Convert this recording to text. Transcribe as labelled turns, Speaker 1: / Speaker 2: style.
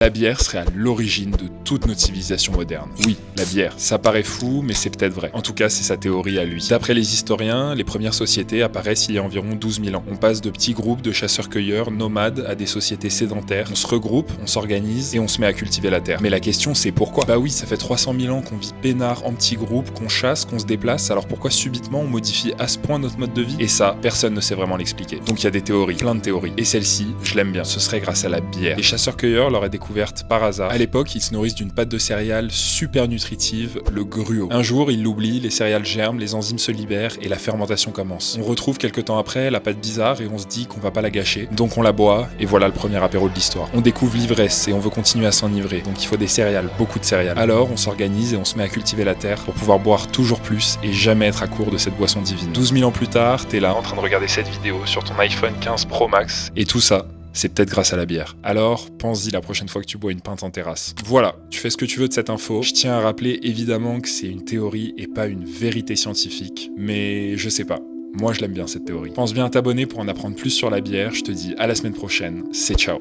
Speaker 1: La bière serait à l'origine de toute notre civilisation moderne. Oui, la bière. Ça paraît fou, mais c'est peut-être vrai. En tout cas, c'est sa théorie à lui. D'après les historiens, les premières sociétés apparaissent il y a environ 12 000 ans. On passe de petits groupes de chasseurs-cueilleurs nomades à des sociétés sédentaires. On se regroupe, on s'organise et on se met à cultiver la terre. Mais la question, c'est pourquoi? Bah oui, ça fait 300 000 ans qu'on vit peinard en petits groupes, qu'on chasse, qu'on se déplace, alors pourquoi subitement on modifie à ce point notre mode de vie? Et ça, personne ne sait vraiment l'expliquer. Donc il y a des théories, plein de théories. Et celle-ci, je l'aime bien. Ce serait grâce à la bière. Les chasseurs-cueilleurs l'auraient découverte par hasard. À l'époque, ils se nourrissent d'une pâte de céréales super nutritive, le gruau. Un jour, ils l'oublient, les céréales germent, les enzymes se libèrent et la fermentation commence. On retrouve quelques temps après la pâte bizarre et on se dit qu'on va pas la gâcher. Donc on la boit et voilà le premier apéro de l'histoire. On découvre l'ivresse et on veut continuer à s'enivrer. Donc il faut des céréales, beaucoup de céréales. Alors on s'organise et on se met à cultiver la terre pour pouvoir boire toujours plus et jamais être à court de cette boisson divine. 12 000 ans plus tard, t'es là en train de regarder cette vidéo sur ton iPhone 15 Pro Max et tout ça, c'est peut-être grâce à la bière. Alors, pense-y la prochaine fois que tu bois une pinte en terrasse. Voilà, tu fais ce que tu veux de cette info. Je tiens à rappeler évidemment que c'est une théorie et pas une vérité scientifique, mais je sais pas. Moi, je l'aime bien cette théorie. Pense bien à t'abonner pour en apprendre plus sur la bière. Je te dis à la semaine prochaine. C'est ciao.